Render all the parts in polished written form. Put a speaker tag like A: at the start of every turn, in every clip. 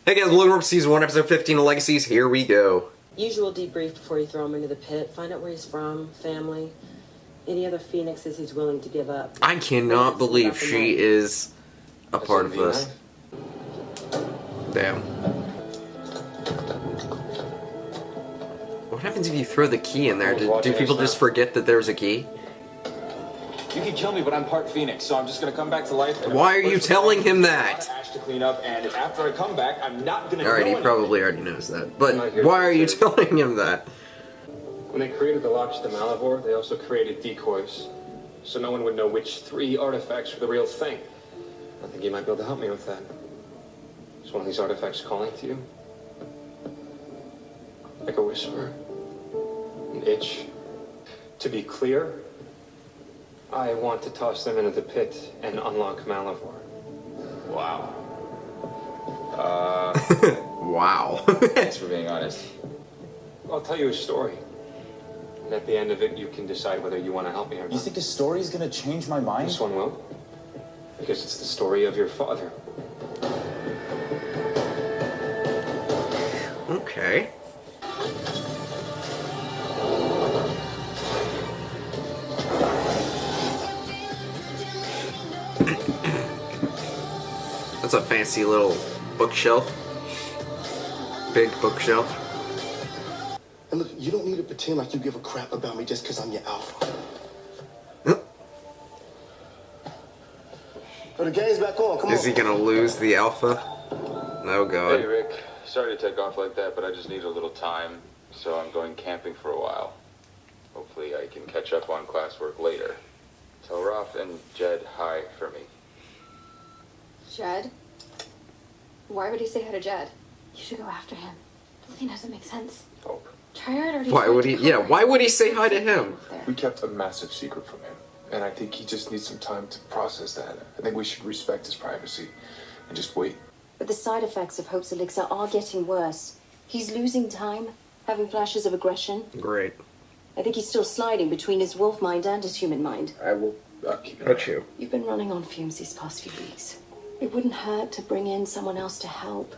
A: Hey guys, Logan Richardson, Season 1, Episode 15 of Legacies. Here we go.
B: Usual debrief before you throw him into the pit. Find out where he's from, family, any other phoenixes he's willing to give up.
A: I cannot believe she is a part of this. Damn. What happens if you throw the key in there? Do people just forget that there's a key?
C: You can kill me, but I'm part Phoenix, so I'm just gonna come back to life.
A: Why are you telling him that?
C: Ash to clean up, and after I come back, I'm not gonna.
A: Alright, he probably already knows that. But why are you telling him that?
D: When they created the locks to Malivore, they also created decoys, so no one would know which 3 artifacts were the real thing. I think you might be able to help me with that. Is one of these artifacts calling to you? Like a whisper, an itch. To be clear, I want to toss them into the pit and unlock Malivore.
C: Wow.
A: Wow.
C: Thanks for being honest.
D: I'll tell you a story. And at the end of it, you can decide whether you want to help me or not.
E: You think the story's gonna change my mind?
D: This one will. Because it's the story of your father.
A: Okay. That's a fancy little bookshelf. Big bookshelf.
F: And look, you don't need to pretend like you give a crap about me just because I'm your alpha. So the game's back on, come on.
A: Is he gonna lose the alpha? Oh god.
G: Hey Rick, sorry to take off like that, but I just need a little time, so I'm going camping for a while. Hopefully I can catch up on classwork later. Tell Ralph and Jed hi for me.
H: Jed? Why would he say hi to Jed? You should go after him. Nothing doesn't make sense.
G: Hope.
H: Try harder.
A: Why would he? Yeah, why would he say hi to him?
I: We kept a massive secret from him, and I think he just needs some time to process that. I think we should respect his privacy and just wait.
J: But the side effects of Hope's elixir are getting worse. He's losing time, having flashes of aggression.
A: Great.
J: I think he's still sliding between his wolf mind and his human mind.
I: I will keep it.
A: Hurt you.
J: You've been running on fumes these past few weeks. It wouldn't hurt to bring in someone else to help.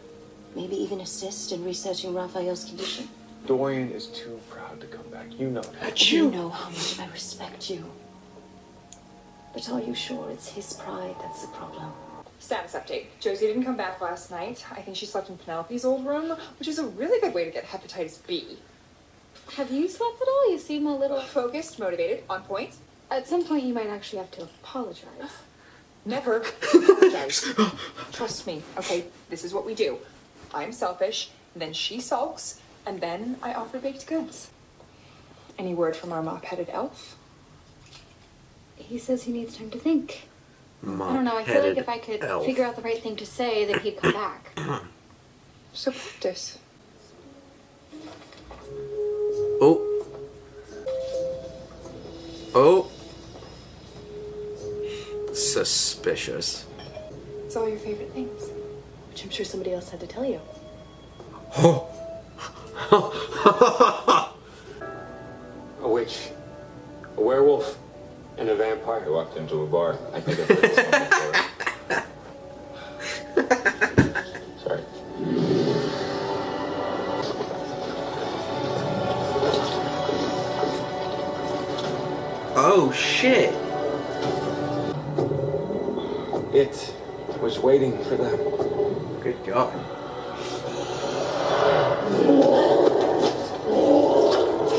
J: Maybe even assist in researching Raphael's condition.
I: Dorian is too proud to come back. You know that.
J: You know how much I respect you. But are you sure it's his pride that's the problem?
K: Status update. Josie didn't come back last night. I think she slept in Penelope's old room, which is a really good way to get hepatitis B.
H: Have you slept at all? You seem a little
K: Focused, motivated, on point.
H: At some point, you might actually have to apologize.
K: Never apologize. Trust me. Okay, this is what we do. I'm selfish, then she sulks, and then I offer baked goods. Any word from our mop-headed elf?
H: He says he needs time to think. I don't know. I feel
A: Mop-headed
H: like if I could
A: elf.
H: figure out the right thing to say, then he'd come back.
K: So practice.
A: Oh. Oh. Suspicious.
K: It's all your favorite things.
J: Which I'm sure somebody else had to tell you.
A: Oh.
D: A witch, a werewolf, and a vampire.
G: I walked into a bar. I think I've heard this one before. Sorry.
A: Oh shit.
D: It was waiting for them.
A: Good God.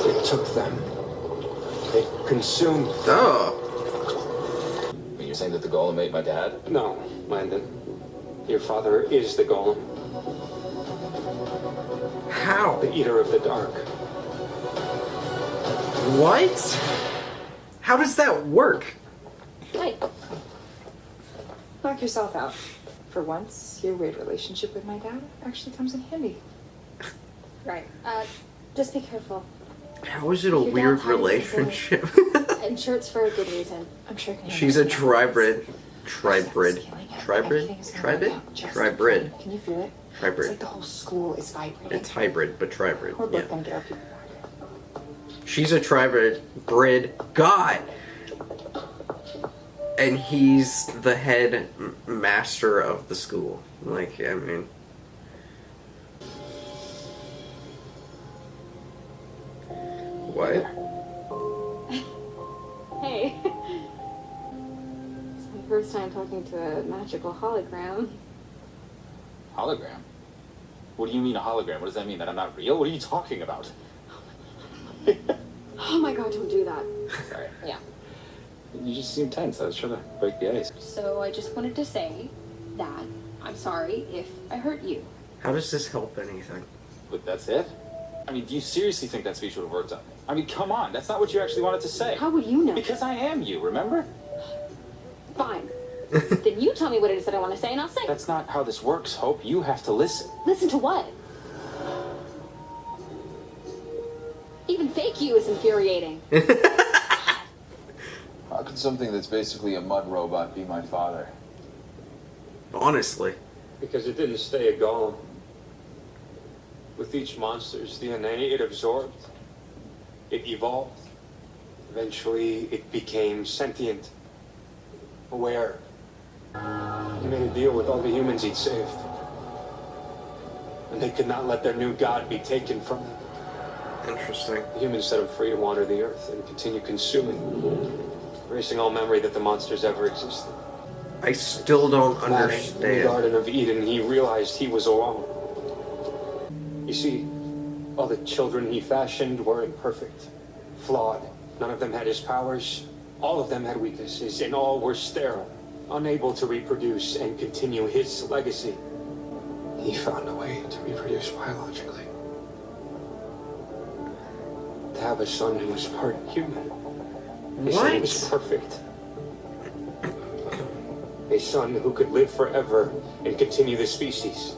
D: It took them. It consumed them.
A: Oh.
G: But you're saying that the golem ate my dad?
D: No, Landon. Your father is the golem,
A: How?
D: the eater of the dark.
A: What? How does that work?
H: Right.
K: Knock yourself out. For once, your weird relationship with my dad actually comes in handy.
H: Right. Just be careful.
A: How is it a
H: Your dad
A: weird
H: hides
A: relationship?
H: And sure, it's for a good reason.
K: I'm sure.
A: She's a tribrid. Tribrid. Tribrid? Tribrid? Tribrid.
K: Can you feel it? It's
A: Tribrid.
K: like the whole school is vibrating.
A: It's hybrid, but tribrid.
K: We're both
A: Yeah.
K: gonna get our people back.
A: She's a tribrid. God! And he's the head master of the school. Like, I mean... What?
H: Hey. It's my first time talking to a magical hologram.
C: Hologram? What do you mean a hologram? What does that mean? That I'm not real? What are you talking about?
H: Oh my god, don't do that.
C: Sorry.
H: Yeah.
C: You just seem tense. I was trying to break the ice.
H: So I just wanted to say that I'm sorry if I hurt you.
A: How does this help anything?
C: But that's it? I mean, do you seriously think that speech would have worked on me? I mean, come on. That's not what you actually wanted to say.
H: How would you know?
C: Because I am you, remember?
H: Fine. Then you tell me what it is that I want to say and I'll say.
C: That's not how this works, Hope. You have to listen.
H: Listen to what? Even fake you is infuriating.
I: How could something that's basically a mud robot be my father?
A: Honestly.
D: Because it didn't stay a golem. With each monster's DNA, it absorbed. It evolved. Eventually, it became sentient. Aware. He made a deal with all the humans he'd saved. And they could not let their new god be taken from them.
A: Interesting.
D: The humans set him free to wander the earth and continue consuming, erasing all memory that the monsters ever existed.
A: I still don't
D: In the
A: understand.
D: Garden of Eden, he realized he was alone. You see, all the children he fashioned were imperfect, flawed. None of them had his powers. All of them had weaknesses, and all were sterile, unable to reproduce and continue his legacy. He found a way to reproduce biologically. To have a son who was part human. A son who was perfect. A son who could live forever and continue the species.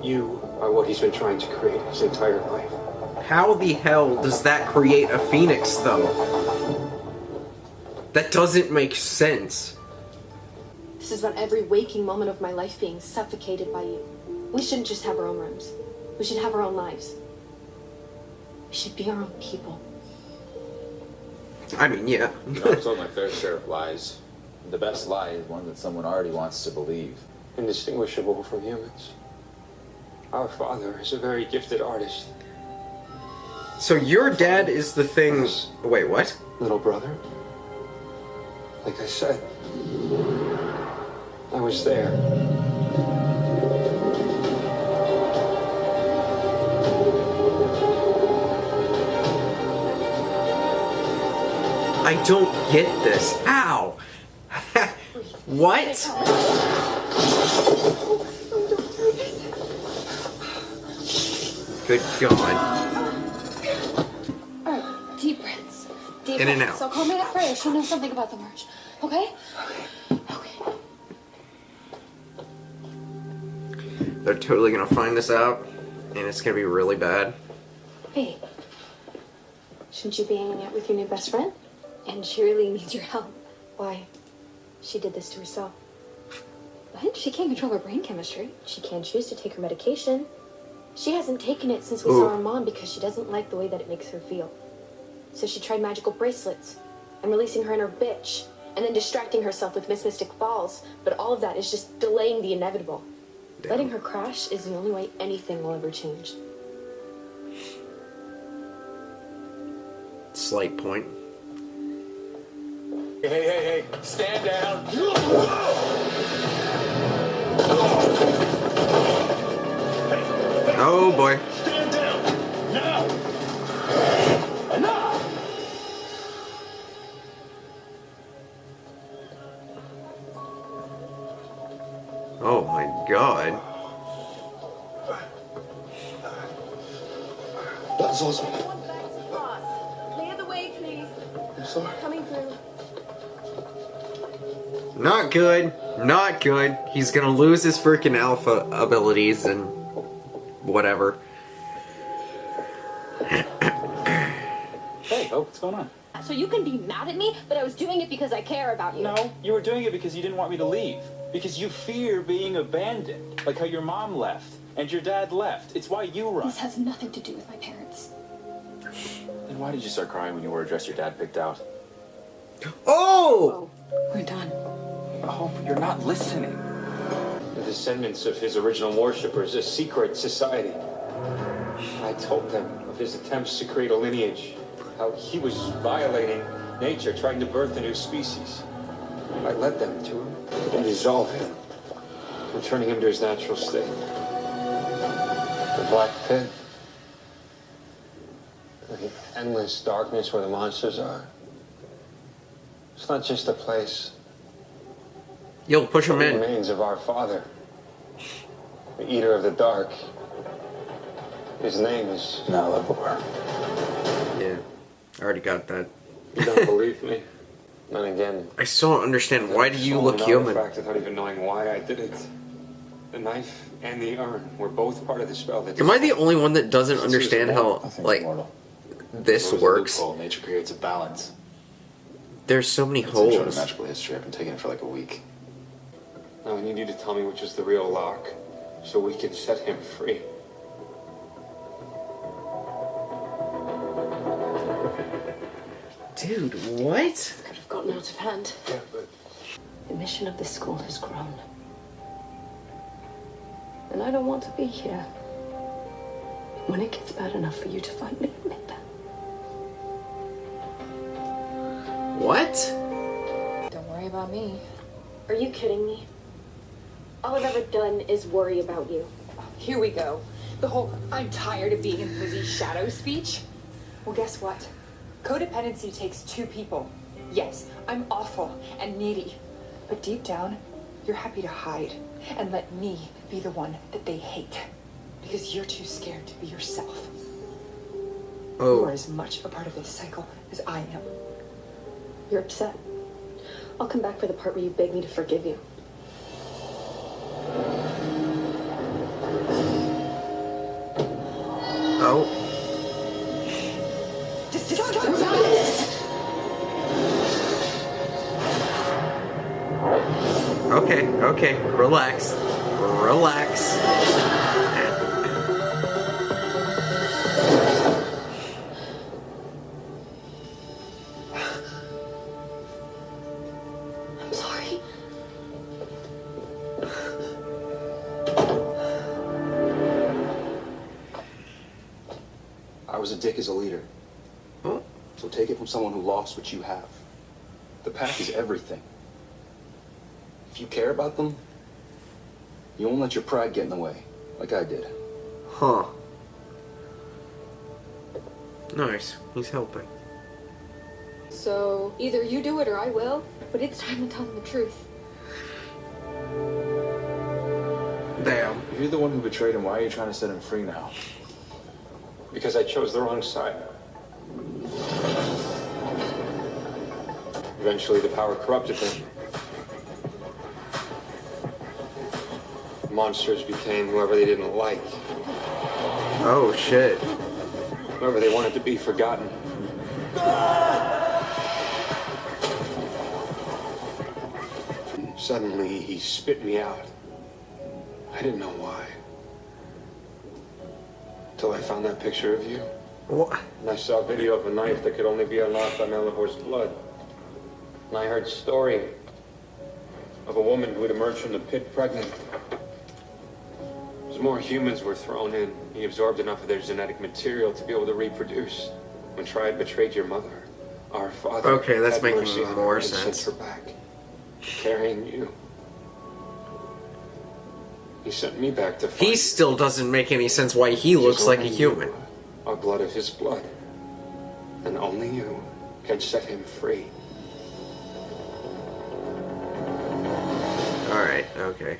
D: You are what he's been trying to create his entire life.
A: How the hell does that create a phoenix, though? That doesn't make sense.
J: This is about every waking moment of my life being suffocated by you. We shouldn't just have our own rooms. We should have our own lives. We should be our own people.
A: I mean, yeah.
C: I've told my fair share of lies. The best lie is one that someone already wants to believe.
D: Indistinguishable from humans. Our father is a very gifted artist.
A: So your dad is the thing... Wait, what?
D: Little brother. Like I said, I was there.
A: I don't get this. Ow! What? Good God.
H: Alright, deep breaths. Deep
A: In and
H: breaths.
A: out.
H: So call me that Freya. She'll know something about the merge. Okay?
A: They're totally gonna find this out, and it's gonna be really bad.
J: Hey, shouldn't you be hanging out with your new best friend? And she really needs your help. Why? She did this to herself.
H: What? She can't control her brain chemistry.
J: She can choose to take her medication. She hasn't taken it since we saw her mom because she doesn't like the way that it makes her feel. So she tried magical bracelets and releasing her inner bitch and then distracting herself with mystic balls. But all of that is just delaying the inevitable.
A: Damn.
J: Letting her crash is the only way anything will ever change.
A: Slight point.
C: Hey, stand down.
A: Oh boy.
C: Stand down. Now. Enough.
A: Oh my God.
F: That's awesome.
J: Clear the way, please.
F: I'm sorry.
J: Coming through.
A: Not good. Not good. He's gonna lose his freaking alpha abilities and whatever.
C: Hey, Hope, what's going on?
H: So you can be mad at me, but I was doing it because I care about you.
C: No, you were doing it because you didn't want me to leave. Because you fear being abandoned. Like how your mom left and your dad left. It's why you run.
H: This has nothing to do with my parents.
C: Then why did you start crying when you wore a dress your dad picked out?
A: Oh!
H: We're done.
C: Hope, you're not listening.
D: The descendants of his original worshippers, a secret society. I told them of his attempts to create a lineage, how he was violating nature, trying to birth a new species. I led them to him and dissolved him, returning him to his natural state. The black pit. The endless darkness where the monsters are. It's not just a place.
A: Yo, push him
D: The
A: in.
D: remains of our father, the eater of the dark. His name is Malivore.
A: Yeah, I already got that.
D: You don't believe me? Then again,
A: I still don't understand. Why do you look
D: an
A: human?
D: artifact without even knowing why I did it. The knife and the urn were both part of the spell. That
A: Am I the only one that doesn't understand how, like, this works?
E: Nature creates a balance.
A: There's so many
E: It's intro to
A: holes.
E: magical history. I've been taking it for like a week.
D: Now I need you to tell me which is the real lock, so we can set him free.
A: Dude, what?
B: Could have gotten out of hand.
D: Yeah, but
B: The mission of this school has grown. And I don't want to be here when it gets bad enough for you to find me in it.
A: What?
K: Don't worry about me.
J: Are you kidding me? All I've ever done is worry about you.
K: Here we go. The whole "I'm tired of being in Lizzie's shadow" speech. Well, guess what? Codependency takes two people. Yes, I'm awful and needy. But deep down, you're happy to hide and let me be the one that they hate. Because you're too scared to be yourself.
A: Oh.
K: You are as much a part of this cycle as I am.
J: You're upset. I'll come back for the part where you beg me to forgive you.
A: Oh. Okay, okay, relax. Relax.
J: I'm sorry.
E: I was a dick as a leader.
A: Oh.
F: So take it from someone who lost what you have. The pack is everything. If you care about them, you won't let your pride get in the way, like I did.
A: Huh. Nice. He's helping.
J: So either you do it or I will, but it's time to tell them the truth.
A: Damn.
E: If you're the one who betrayed him, why are you trying to set him free now?
D: Because I chose the wrong side. Eventually, the power corrupted them. Monsters became whoever they didn't like,
A: Oh, shit.
D: whoever they wanted to be forgotten. Suddenly, he spit me out. I didn't know why. Till I found that picture of you.
A: What?
D: And I saw a video of a knife that could only be unlocked by Malivor's blood. And I heard a story of a woman who had emerged from the pit pregnant. As more humans were thrown in, he absorbed enough of their genetic material to be able to reproduce. When Triad betrayed your mother, our father
A: Okay, that's
D: had
A: making
D: mercy on her
A: more
D: and
A: sense.
D: sent her back, carrying you. He sent me back to fight.
A: He still doesn't make any sense why he looks like a human.
D: Our blood of his blood. And only you can set him free.
A: Alright, okay.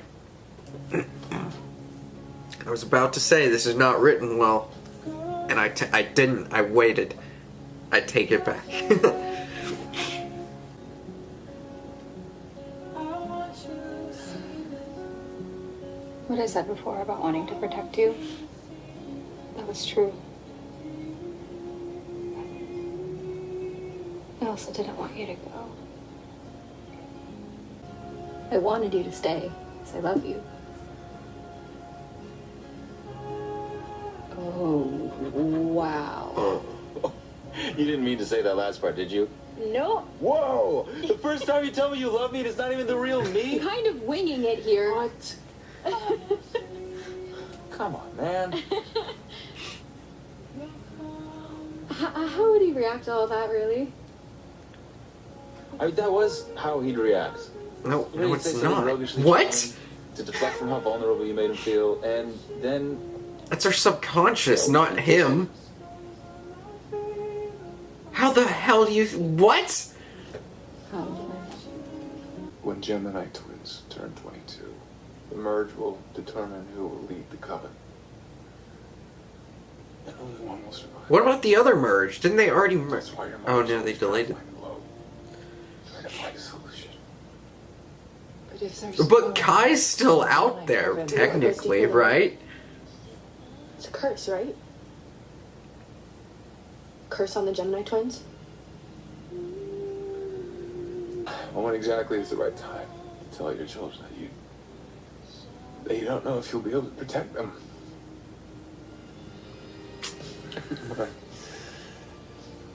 A: I was about to say this is not written well. And I didn't. I waited. I take it back.
H: What I said before about wanting to protect you, that was true. I also didn't want you to go. I wanted you to stay, because I love you.
B: Oh, wow.
L: You didn't mean to say that last part, did you?
H: No,
L: Whoa! The first time you tell me you love me, and it's not even the real me?
H: I'm kind of winging it here.
B: What?
C: Come on, man.
J: How would he react to all that, really?
C: I mean, that was how he'd react.
A: No,
C: You know,
A: no,
C: he'd say
A: it's
C: something
A: not.
C: roguishly
A: What?
C: charming to deflect from how vulnerable you made him feel, and then
A: That's our subconscious, not him. How the hell do you... What?
I: When Gemini twins turn 22, the merge will determine who will lead the coven. And only one will survive.
A: What about the other merge? Didn't they already merge?
I: That's why your
A: Oh
I: mother's
A: no, they delayed it.
I: Trying to find a solution.
B: But if there's
A: But Kai's still out there, technically, right?
J: It's a curse, right? Curse on the Gemini twins?
I: Well, when exactly is the right time to tell your children that you don't know if you'll be able to protect them? But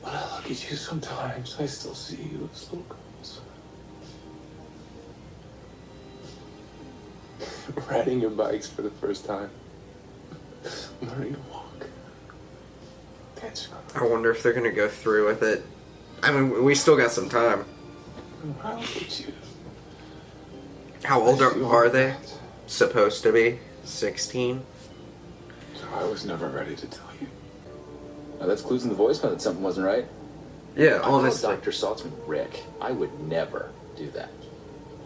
I: when I look at you sometimes, I still see you as little girls. Riding your bikes for the first time. Learning to walk. Dancing on the
A: I wonder if they're gonna go through with it. I mean, we still got some time.
I: I'll get you.
A: How old are they? Supposed to be? 16?
I: I was never ready to tell you.
L: Now, that's clues in the voicemail that something wasn't right.
A: Yeah,
L: I
A: all
L: know
A: this.
L: Dr. Saltzman, Rick. I would never do that.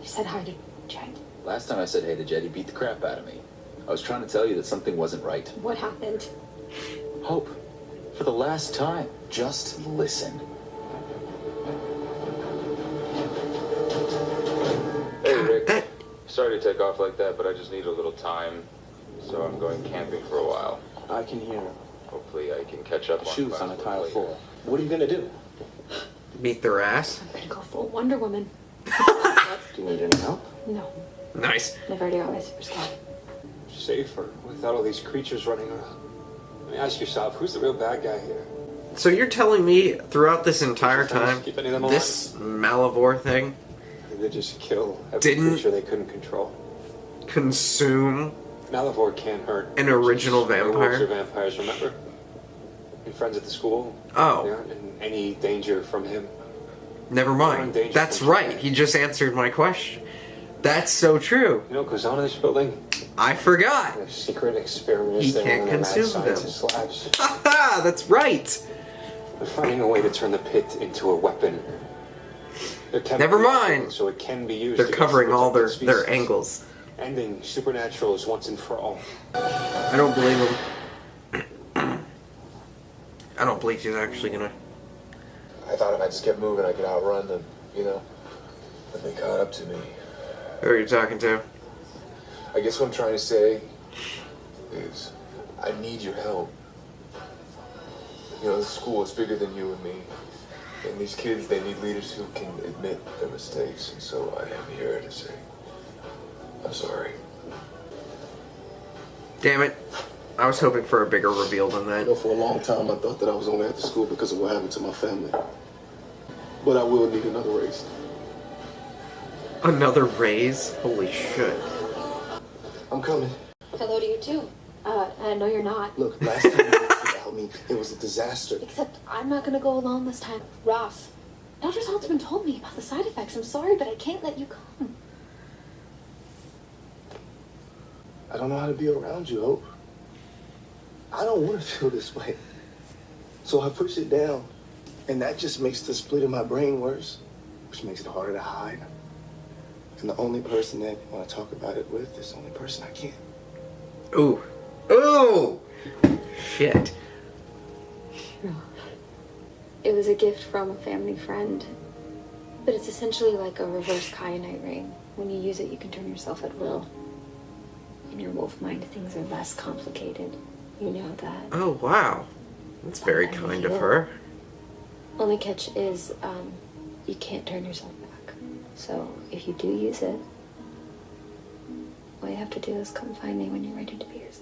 J: You said hi to Jed.
L: Last time I said hey to Jed, he beat the crap out of me. I was trying to tell you that something wasn't right.
J: What happened?
L: Hope, for the last time, just listen.
G: Hey, Rick. Sorry to take off like that, but I just need a little time. So I'm going camping for a while.
F: I can hear
G: Hopefully I can catch up on
F: shoes on a
G: classwork
F: tile
G: later.
F: floor. What are you gonna do?
A: Beat their ass?
J: I'm gonna go full Wonder Woman.
F: Do you need any help?
J: No,
A: Nice.
J: I've already got my super squad.
D: Safer without all these creatures running around. I mean, ask yourself, who's the real bad guy here?
A: So you're telling me throughout this entire time,
D: Keep any of them alive?
A: this Malivore thing
D: They just kill every
A: Didn't-
D: creature they couldn't control.
A: consume
D: Malivore can't hurt.
A: an original
D: Werewolves are
A: vampire?
D: vampires, remember? Your friends at the school.
A: Oh.
D: They aren't in any danger from him.
A: Never mind. That's right. He just answered my question. That's so true.
D: You know what goes on in this building?
A: I forgot.
D: There's secret experiments
A: He
D: they
A: can't
D: run in the mad
A: consume them.
D: scientist labs.
A: Haha, that's right.
D: They're finding a way to turn the pit into a weapon. They're
A: Never mind.
D: So it can be used.
A: They're
D: against
A: covering
D: the
A: all their
D: protected species.
A: angles.
D: Ending supernaturals once and for all.
A: I don't believe him. I don't believe he's actually gonna.
I: I thought if I just kept moving, I could outrun them, you know? But they caught up to me.
A: Who are you talking to?
I: I guess what I'm trying to say is I need your help. You know, the school is bigger than you and me. And these kids, they need leaders who can admit their mistakes. And so I am here to say, I'm sorry.
A: Damn it. I was hoping for a bigger reveal than
M: You
A: that.
M: know, for a long time, I thought that I was only at the school because of what happened to my family. But I will need another raise.
A: Another raise? Holy shit.
M: I'm coming.
J: Hello to you too. No, you're not.
M: Look, last time you asked about me, it was a disaster.
J: Except I'm not gonna go alone this time. Ross, Dr. Saltzman told me about the side effects. I'm sorry, but I can't let you come.
M: I don't know how to be around you, Hope. I don't want to feel this way. So I push it down. And that just makes the split in my brain worse, which makes it harder to hide. And the only person that I want to talk about it with is the only person I can.
A: Ooh. Ooh! Shit.
J: It was a gift from a family friend. But it's essentially like a reverse kyanite ring. When you use it, you can turn yourself at will. In your wolf mind, things are less complicated. You know that.
A: Oh, wow. That's very kind of her.
J: Only catch is, you can't turn yourself back. So if you do use it, all you have to do is come find me when you're ready to be yourself.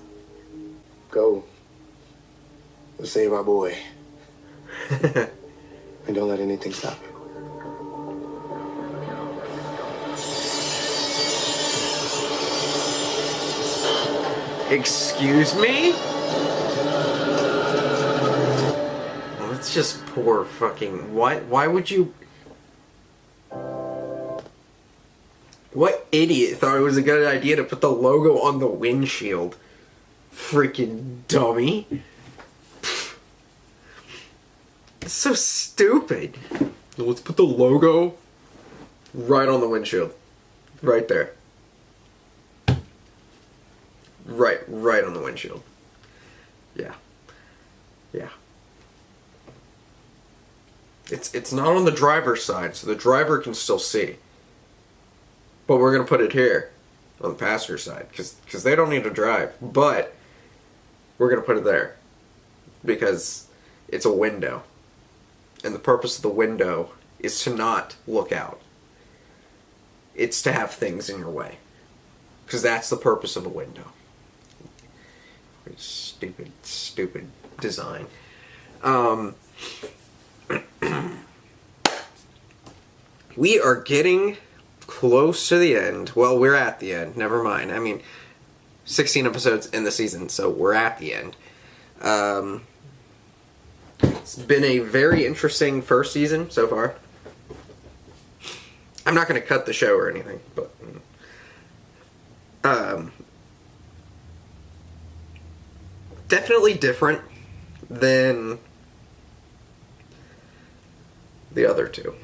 M: Go. Let's save our boy. And don't let anything stop you.
A: Excuse me? Well, that's just poor fucking... Why would you... What idiot thought it was a good idea to put the logo on the windshield? Freaking dummy. It's so stupid. Let's put the logo right on the windshield. Right there. Right on the windshield. Yeah. Yeah. It's not on the driver's side, so the driver can still see. But we're going to put it here on the passenger side because they don't need to drive. But we're going to put it there because it's a window. And the purpose of the window is to not look out. It's to have things in your way. Because that's the purpose of a window. Stupid design. We are getting close to the end. Well, we're at the end. Never mind. I mean, 16 episodes in the season, so we're at the end. It's been a very interesting first season so far. I'm not going to cut the show or anything, but... definitely different than the other two.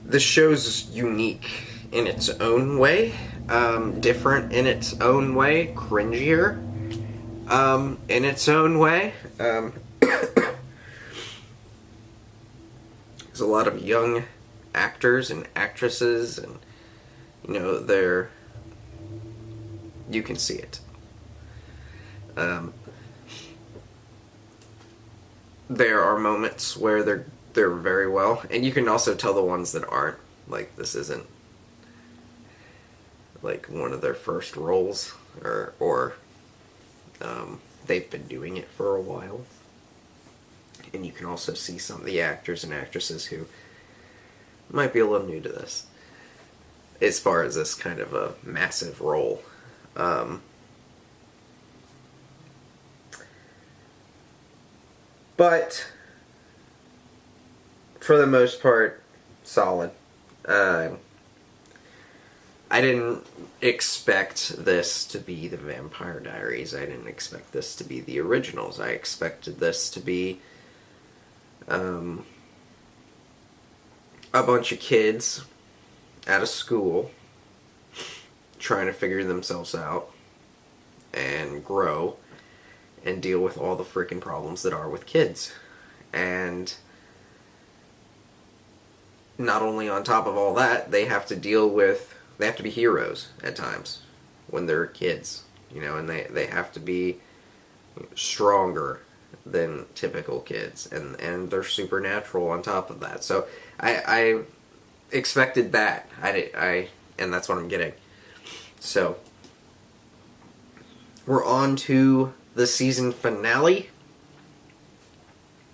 A: The show's unique in its own way, different in its own way, cringier in its own way. There's a lot of young actors and actresses, and you know, you can see it. There are moments where they're very well, and you can also tell the ones that aren't. Like, this isn't like one of their first roles, or they've been doing it for a while. And you can also see some of the actors and actresses who might be a little new to this, as far as this kind of a massive role. But for the most part, solid. I didn't expect this to be the Vampire Diaries. I didn't expect this to be the originals. I expected this to be a bunch of kids at a school trying to figure themselves out and grow and deal with all the freaking problems that are with kids. And not only on top of all that, they have to be heroes at times when they're kids, you know, and they have to be stronger than typical kids, and they're supernatural on top of that. So I expected that. And that's what I'm getting. So we're on to the season finale.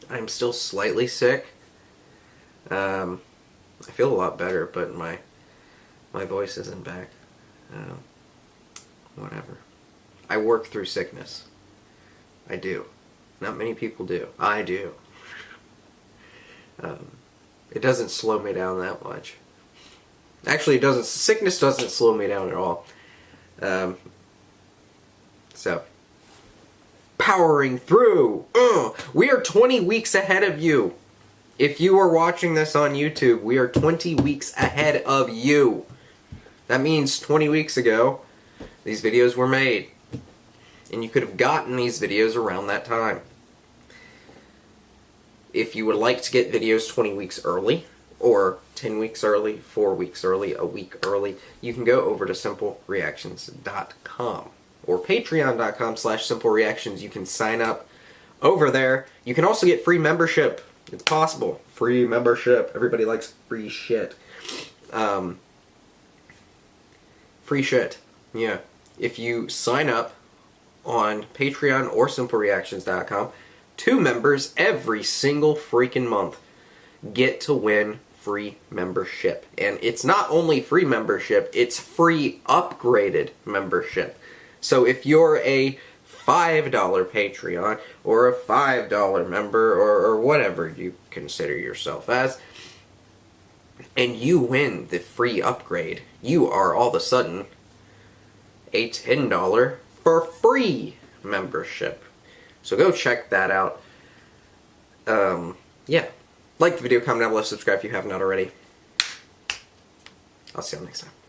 A: I'm still slightly sick. I feel a lot better, but my voice isn't back. Whatever. I work through sickness. I do. Not many people do. I do. It doesn't slow me down that much. Actually, sickness doesn't slow me down at all. So, powering through. We are 20 weeks ahead of you. If you are watching this on YouTube, we are 20 weeks ahead of you. That means 20 weeks ago, these videos were made. And you could have gotten these videos around that time. If you would like to get videos 20 weeks early, or 10 weeks early, 4 weeks early, a week early, you can go over to simplereactions.com or patreon.com/simplereactions. You can sign up over there. You can also get free membership. It's possible. Free membership. Everybody likes free shit. Free shit. Yeah. If you sign up on Patreon or simplereactions.com, 2 members every single freaking month get to win free membership. And it's not only free membership, it's free upgraded membership. So if you're a $5 Patreon or a $5 member or whatever you consider yourself as, and you win the free upgrade, you are all of a sudden a $10 for free membership. So go check that out. Yeah. Like the video, comment down below, subscribe if you have not already. I'll see you next time.